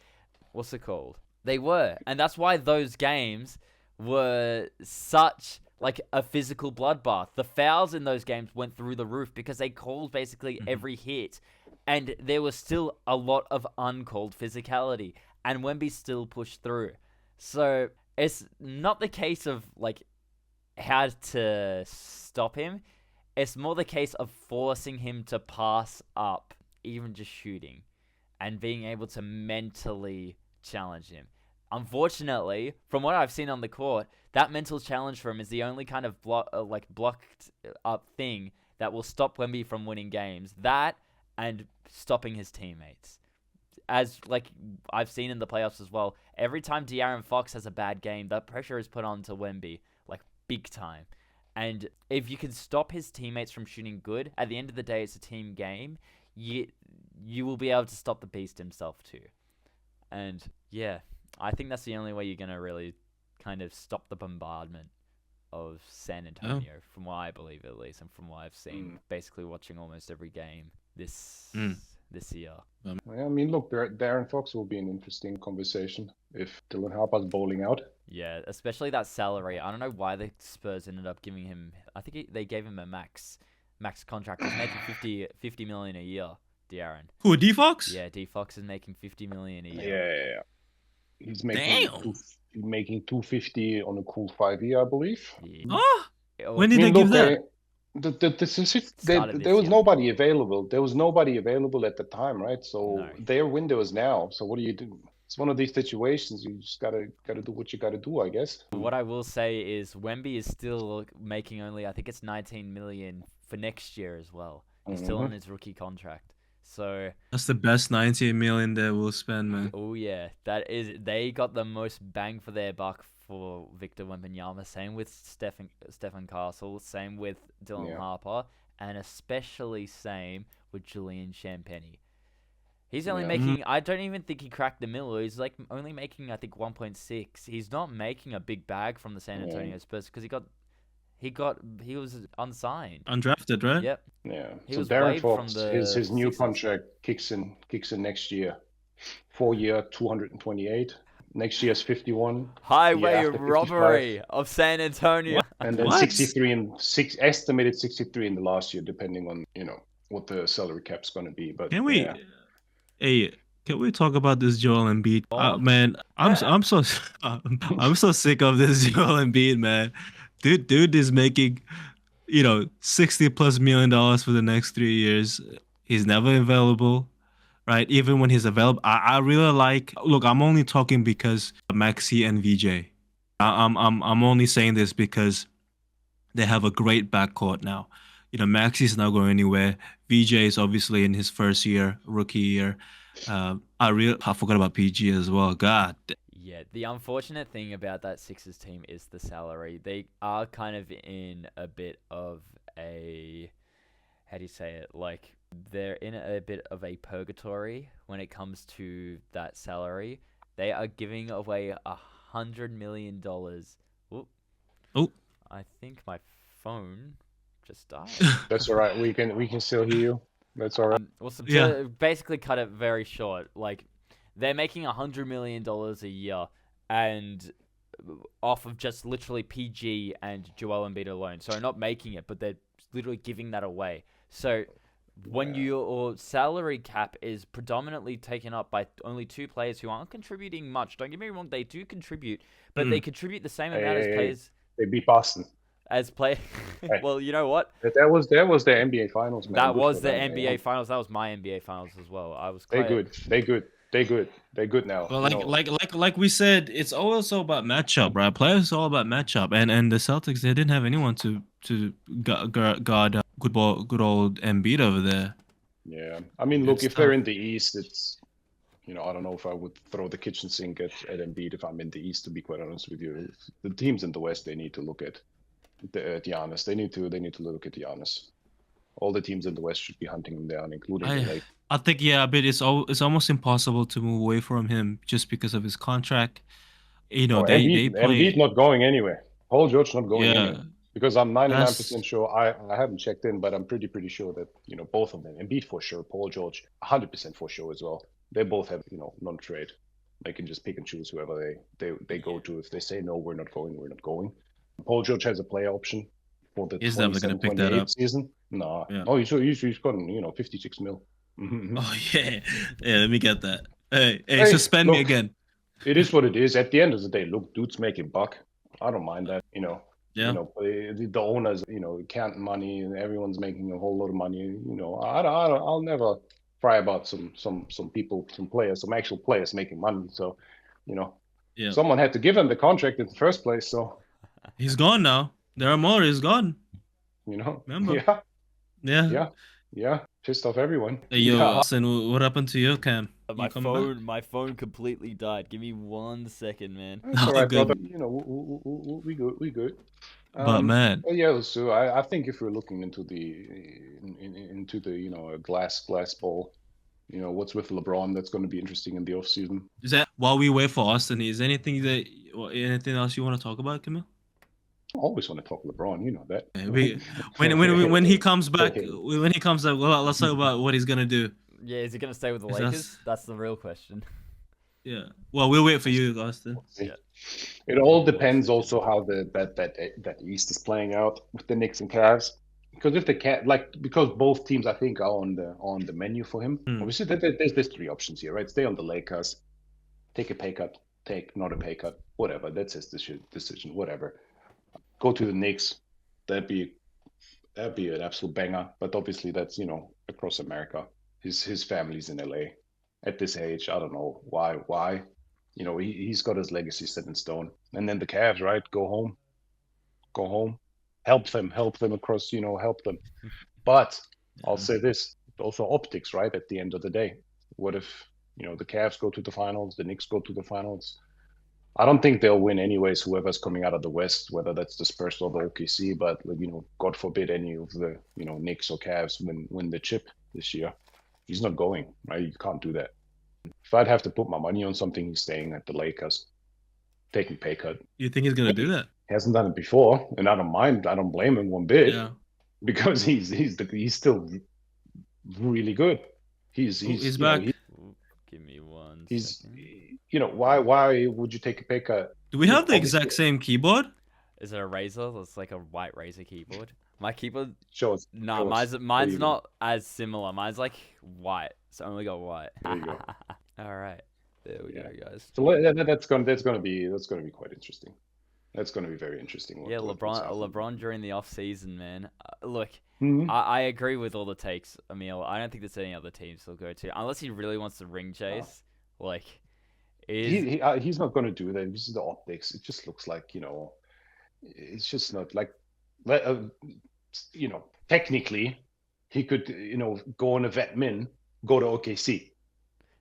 what's it called? They were, and that's why those games were such like a physical bloodbath. The fouls in those games went through the roof because they called basically every hit, and there was still a lot of uncalled physicality, and Wemby still pushed through. So it's not the case of like how to stop him. It's more the case of forcing him to pass up, even just shooting, and being able to mentally challenge him. Unfortunately, from what I've seen on the court, that mental challenge for him is the only kind of blocked up thing that will stop Wemby from winning games. That and stopping his teammates. As like I've seen in the playoffs as well, every time De'Aaron Fox has a bad game, that pressure is put on to Wemby, like big time. And if you can stop his teammates from shooting good, at the end of the day, it's a team game. You will be able to stop the beast himself too. And yeah, I think that's the only way you're going to really kind of stop the bombardment of San Antonio, from what I believe at least, and from what I've seen, basically watching almost every game this year. I mean, look, Darren Fox will be an interesting conversation if Dylan Harper's bowling out. Yeah, especially that salary. I don't know why the Spurs ended up giving him. I think they gave him a max contract. He's making $50 million a year. De'Aaron. Who, D-Fox? Yeah, D-Fox is making $50 million a year. Yeah. He's making $250 on a cool 5-year, I believe. Yeah. Oh, when did they give that? There was nobody available. There was nobody available at the time, right? So No. their window is now. So what do you do? It's one of these situations. You just gotta do what you gotta do, I guess. What I will say is Wemby is still making only, I think it's $19 million for next year as well. He's still on his rookie contract. So that's the best $19 million they will spend, man. Oh yeah, they got the most bang for their buck for Victor Wembanyama. Same with Stephen Castle. Same with Dylan Harper, and especially same with Julian Champagnie. He's only making. I don't even think he cracked the mill. He's like only making, I think, 1.6. He's not making a big bag from the San Antonio Spurs because he was unsigned, undrafted, right? Yep. Yeah. He so was Darren waived Fox, from the his new Sixers. contract kicks in next year. 4-year, 228. Next year's 51. Highway after robbery of San Antonio. And then What? 63 and estimated 63 in the last year, depending on what the salary cap's going to be. But Can we? Hey, can we talk about this Joel Embiid? Man, I'm so I'm so sick of this Joel Embiid, man. Dude is making, $60+ million for the next 3 years. He's never available, right? Even when he's available, I really like. Look, I'm only talking because Maxi and VJ. I'm only saying this because they have a great backcourt now. Maxi's not going anywhere. VJ is obviously in his first year, rookie year. I forgot about PG as well. God. Yeah, the unfortunate thing about that Sixers team is the salary. They are kind of in a bit of a, how do you say it? Like, they're in a bit of a purgatory when it comes to that salary. They are giving away $100 million. Oop. Oh. I think my phone just died. That's all right. We can still hear you. That's all right. To basically cut it very short, like, they're making $100 million a year, and off of just literally PG and Joel Embiid alone. So not making it, but they're literally giving that away. So when your salary cap is predominantly taken up by only 2 players who aren't contributing much, don't get me wrong, they do contribute, but they contribute the same amount as players. They beat Boston. As play, well, you know what? That was their NBA Finals, man. That was the NBA Finals. That was my NBA Finals as well. I was. They're good now. Well, like we said, it's also about matchup, right? Players are all about matchup, and the Celtics, they didn't have anyone to guard good old Embiid over there. Yeah, I mean, look, if they're in the East, it's I don't know if I would throw the kitchen sink at Embiid if I'm in the East. To be quite honest with you, the teams in the West, they need to look at Giannis. They need to look at Giannis. All the teams in the West should be hunting him down, including the Lakers. I think but it's almost impossible to move away from him just because of his contract. They play. Embiid not going anywhere. Paul George not going Yeah, anywhere. Because I'm 99% that's sure, I haven't checked in, but I'm pretty sure that, both of them, Embiid for sure, Paul George 100% for sure as well. They both have, non-trade. They can just pick and choose whoever they go to. If they say, no, we're not going, we're not going. Paul George has a player option for the he's definitely gonna pick that 27-28 up. season. No. Yeah. Oh, he's gotten, 56 mil. Oh yeah, yeah. Let me get that. Hey, Hey, suspend me look, again. it is what it is. At the end of the day, look, dude's making buck. I don't mind that, Yeah. The owners, counting money and everyone's making a whole lot of money. I'll never cry about some people, some players, some actual players making money. So, Yeah. someone had to give him the contract in the first place. So, He's gone now. There are more. He's gone. Remember? yeah, Yeah. yeah, yeah. Pissed off everyone. Hey, yo, Austin, what happened to your cam? My You come back? my phone completely died. Give me 1 second, man. That's all Oh, right, good. brother. We good. We good. But man, But yeah, so I think if we're looking into into the a glass ball, what's with LeBron, that's going to be interesting in the off season. is that while we wait for Austin? Is anything else you want to talk about, Camille? I always want to talk LeBron, you know that. When he comes back, well, let's talk about what he's gonna do. Yeah, is he gonna stay with the Is Lakers? That's the real question. Yeah. Well, we'll wait for you, Austin. Yeah. It all depends also how that East is playing out with the Knicks and Cavs. Because if they can't, because both teams I think are on the menu for him. Obviously, there's three options here, right? Stay on the Lakers, take a pay cut, take not a pay cut, whatever. That's his decision, whatever. Go to the Knicks, that'd be an absolute banger. But obviously, that's across America. His family's in LA. At this age, I don't know why. He's got his legacy set in stone. And then the Cavs, right? Go home, help them across, help them. But I'll say this, also optics, right? At the end of the day, what if, the Cavs go to the finals, the Knicks go to the finals? I don't think they'll win anyways, whoever's coming out of the West, whether that's the Spurs or the OKC, but, God forbid any of the, Knicks or Cavs win the chip this year. He's not going, right? You can't do that. If I'd have to put my money on something, he's staying at the Lakers, taking pay cut. You think he's gonna do that? He hasn't done it before, and I don't mind. I don't blame him one bit. Yeah. Because he's still really good. He's back. Give me one. He's second. why would you take a pay cut? Do we have the exact same keyboard? Is it a Razer? It's like a white Razer keyboard. My keyboard. Show us. No, mine's not as similar. Mine's like white. It's only got white. There you go. All right, there we go, guys. So that's gonna be quite interesting. That's gonna be very interesting. Yeah, LeBron during the off season, man. Look, Mhm. I agree with all the takes, Emil. I don't think there's any other teams he'll go to unless he really wants to ring chase. Like, he's not gonna do that. This is the optics. It just looks like it's just not like, technically, he could go on a vet min, go to OKC.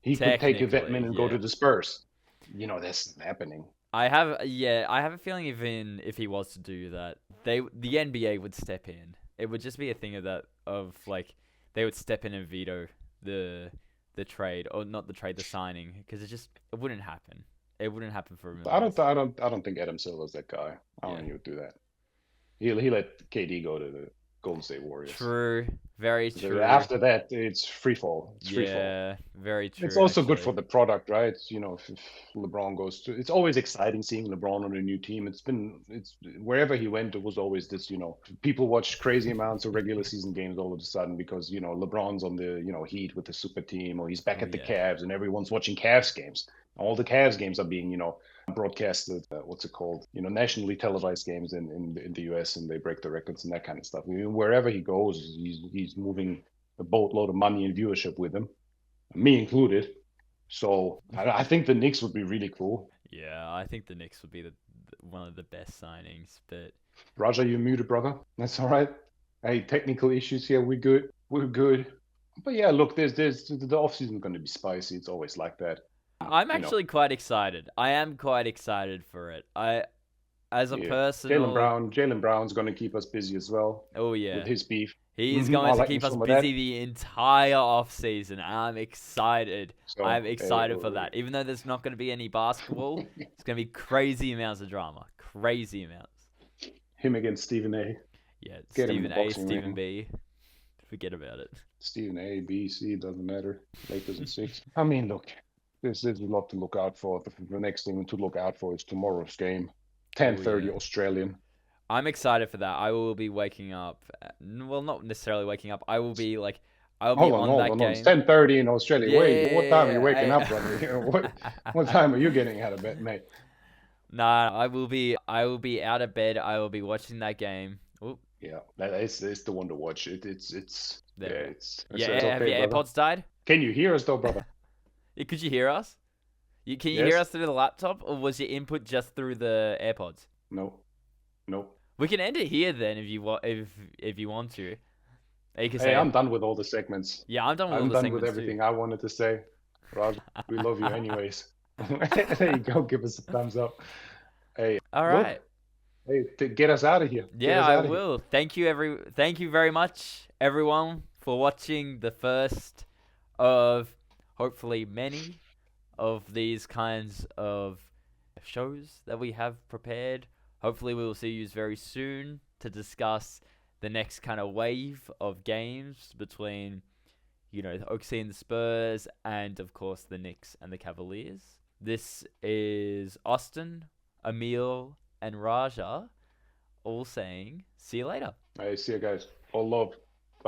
He could take a vet min and go to the Spurs. That's not happening. I have a feeling even if he was to do that, the NBA would step in. It would just be a thing of they would step in and veto the trade, or not the trade, the signing, because it wouldn't happen. It wouldn't happen for him. I don't think Adam Silver's that guy. I don't think he would do that. He let KD go to the Golden State Warriors. True. Very true. After that, it's free fall. Yeah, very true. It's also good for the product, right? If LeBron goes to, it's always exciting seeing LeBron on a new team. It's wherever he went, it was always this, people watch crazy amounts of regular season games all of a sudden because, LeBron's on the, Heat with the super team, or he's back at the Cavs and everyone's watching Cavs games. All the Cavs games are being, broadcasted, nationally televised games in the US, and they break the records and that kind of stuff. Wherever he goes, he's moving a boatload of money and viewership with him, me included. So I think the Knicks would be really cool. Yeah, I think the Knicks would be one of the best signings. But Raja, you're muted, brother. That's all right. Hey, technical issues here. We're good. But yeah, look, there's the offseason going to be spicy. It's always like that. I'm actually quite excited. I am quite excited for it. As a personal... Jaylen Brown's going to keep us busy as well. Oh, yeah. With his beef. He's going to keep us busy the entire off-season. I'm excited. I'm excited for that. Even though there's not going to be any basketball, it's going to be crazy amounts of drama. Crazy amounts. Him against Stephen A. Yeah, Get him in Stephen the A, boxing Stephen ring. B. Forget about it. Stephen A, B, C, doesn't matter. Lakers in 6. I mean, look, there's a lot to look out for. The next thing to look out for is tomorrow's game, 10:30 yeah. Australian. I'm excited for that. I will be waking up. Well, not necessarily waking up. I will be I'll be on that Hold on. It's game. 10:30 in Australia. Wait, what time are you waking up, Yeah. brother? What time are you getting out of bed, mate? Nah, I will be out of bed. I will be watching that game. Oop, Yeah, it's the one to watch. It's there. it's Have okay, your brother. AirPods died? Can you hear us though, brother? Could you hear us? Can you hear Yes? us through the laptop, or was your input just through the AirPods? No, no. We can end it here then if you want. If you want to, you can Hey, say. I'm done with all the segments. Yeah, I'm done with all I'm the done with segments everything I wanted to say. Raj, we love you anyways. There you go. Give us a thumbs up. Hey, All look. right. Hey, get us out of here. Get Yeah, us I out of here. will. Thank you very much, everyone, for watching the first of hopefully many of these kinds of shows that we have prepared. Hopefully, we will see you very soon to discuss the next kind of wave of games between, the OKC and the Spurs, and of course the Knicks and the Cavaliers. This is Austin, Emil, and Raja all saying, see you later. Hey, see you guys. All love.